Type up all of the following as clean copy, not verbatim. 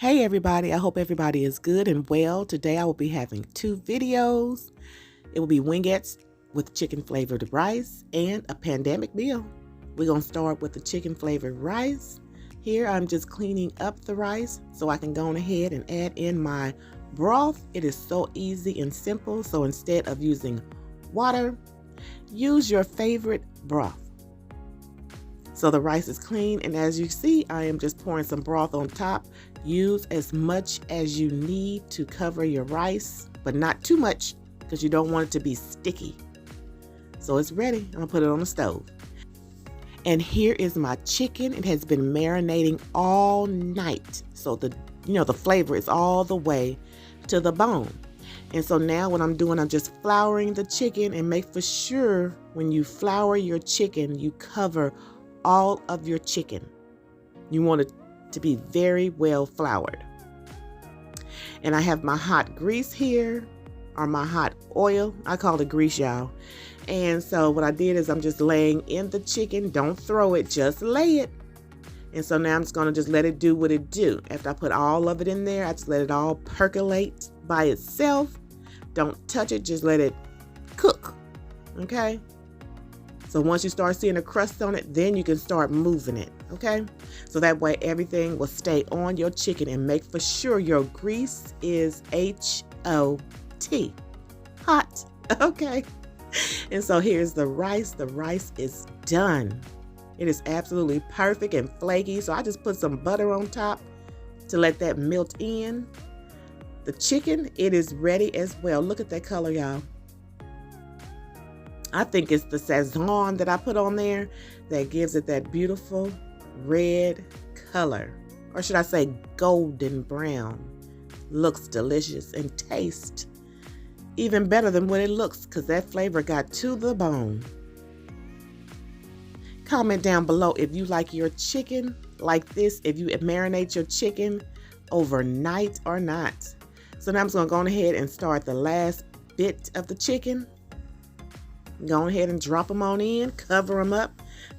Hey everybody, I hope everybody is good and well. Today I will be having two videos. It will be wingettes with chicken flavored rice and a pandemic meal. We're going to start with the chicken flavored rice. Here I'm just cleaning up the rice so I can go ahead and add in my broth. It is so easy and simple, so instead of using water, use your favorite broth. So the rice is clean, and as you see, I am just pouring some broth on top. Use as much as you need to cover your rice, but not too much because you don't want it to be sticky. So it's ready. I'm gonna put it on the stove. And here is my chicken. It has been marinating all night. So the flavor is all the way to the bone. And so now what I'm doing, I'm just flouring the chicken, and make for sure when you flour your chicken, you cover all of your chicken. You want it to be very well floured. And I have my hot grease here, or my hot oil. I call it grease, y'all. And so what I did is I'm just laying in the chicken. Don't throw it, just lay it. And so now I'm just gonna just let it do what it do. After I put all of it in there, I just let it all percolate by itself. Don't touch it, just let it cook, okay? So once you start seeing a crust on it, then you can start moving it, okay? So that way everything will stay on your chicken, and make for sure your grease is H-O-T, hot, okay? And so here's the rice. The rice is done. It is absolutely perfect and flaky. So I just put some butter on top to let that melt in. The chicken, it is ready as well. Look at that color, y'all. I think it's the Sazon that I put on there that gives it that beautiful red color. Or should I say golden brown. Looks delicious and tastes even better than what it looks, because that flavor got to the bone. Comment down below if you like your chicken like this, if you marinate your chicken overnight or not. So now I'm just going to go ahead and start the last bit of the chicken. Go ahead and drop them on in, cover them up.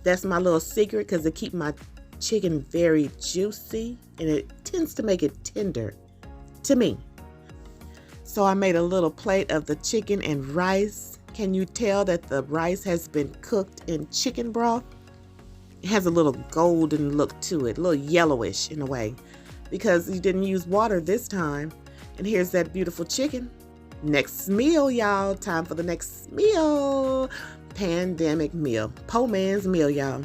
That's my little secret, because it keeps my chicken very juicy, and it tends to make it tender to me. So I made a little plate of the chicken and rice. Can you tell that the rice has been cooked in chicken broth? It has a little golden look to it, a little yellowish in a way, because you didn't use water this time. And here's that beautiful chicken. Next meal, y'all. Time for the next meal. Pandemic meal. Po man's meal, y'all.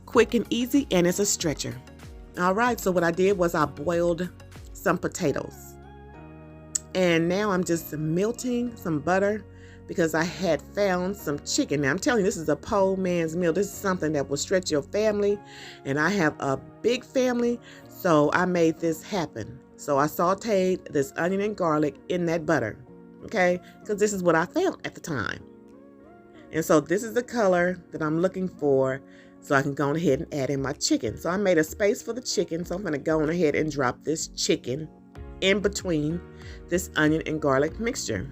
Quick and easy, and it's a stretcher. All right, so what I did was I boiled some potatoes. And now I'm just melting some butter because I had found some chicken. Now I'm telling you, this is a po man's meal. This is something that will stretch your family. And I have a big family, so I made this happen. So I sauteed this onion and garlic in that butter, okay? Because this is what I found at the time. And so this is the color that I'm looking for, so I can go ahead and add in my chicken. So I made a space for the chicken, so I'm going to go ahead and drop this chicken in between this onion and garlic mixture.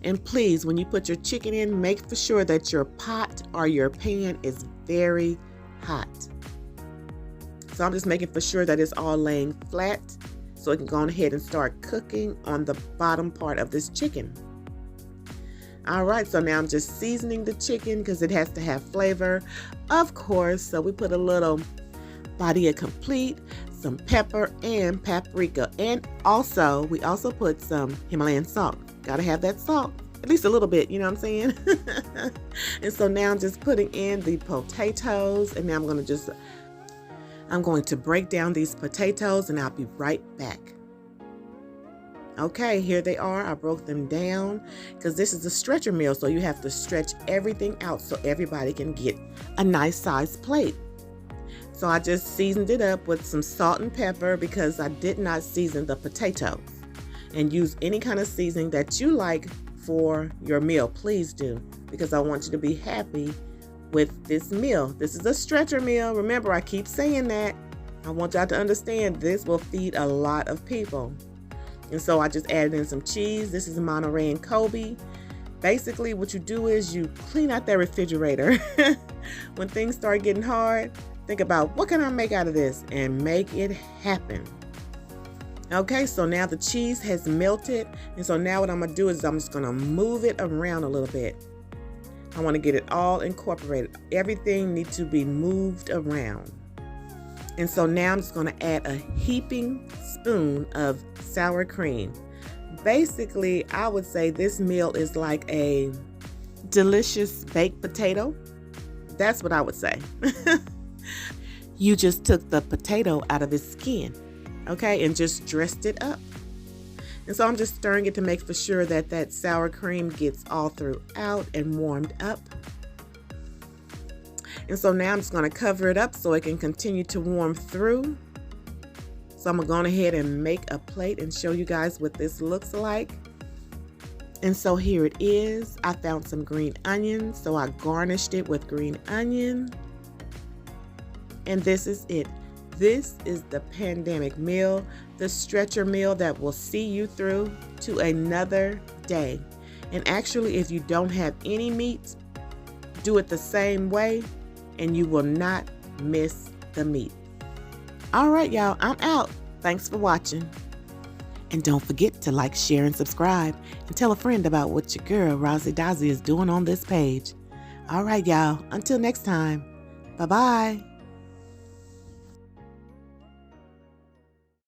And please, when you put your chicken in, make for sure that your pot or your pan is very hot. So I'm just making for sure that it's all laying flat, so it can go ahead and start cooking on the bottom part of this chicken. All right, so now I'm just seasoning the chicken because it has to have flavor, of course. So we put a little Badia Complete, some pepper and paprika, and we also put some Himalayan salt. Gotta have that salt, at least a little bit, you know what I'm saying? And so now I'm just putting in the potatoes, and now I'm going to break down these potatoes, and I'll be right back. Okay, here they are. I broke them down because this is a stretcher meal, so you have to stretch everything out so everybody can get a nice sized plate. So I just seasoned it up with some salt and pepper because I did not season the potatoes. And use any kind of seasoning that you like for your meal. Please do, because I want you to be happy with this meal. This is a stretcher meal. Remember, I keep saying that. I want y'all to understand this will feed a lot of people. And so I just added in some cheese. This is Monterey and Kobe. Basically, what you do is you clean out that refrigerator. When things start getting hard, Think about what can I make out of this and make it happen. Okay, so now the cheese has melted. And so now what I'm gonna do is I'm just gonna move it around a little bit. I wanna get it all incorporated. Everything needs to be moved around. And so now I'm just gonna add a heaping spoon of sour cream. Basically, I would say this meal is like a delicious baked potato. That's what I would say. You just took the potato out of its skin, okay, and just dressed it up. And so I'm just stirring it to make for sure that that sour cream gets all throughout and warmed up. And so now I'm just going to cover it up so it can continue to warm through. So I'm going to go ahead and make a plate and show you guys what this looks like. And so here it is. I found some green onions, so I garnished it with green onion. And this is it. This is the pandemic meal, the stretcher meal that will see you through to another day. And actually, if you don't have any meat, do it the same way and you will not miss the meat. All right, y'all, I'm out. Thanks for watching. And don't forget to like, share, and subscribe, and tell a friend about what your girl, DOZZY is doing on this page. All right, y'all, until next time, bye-bye.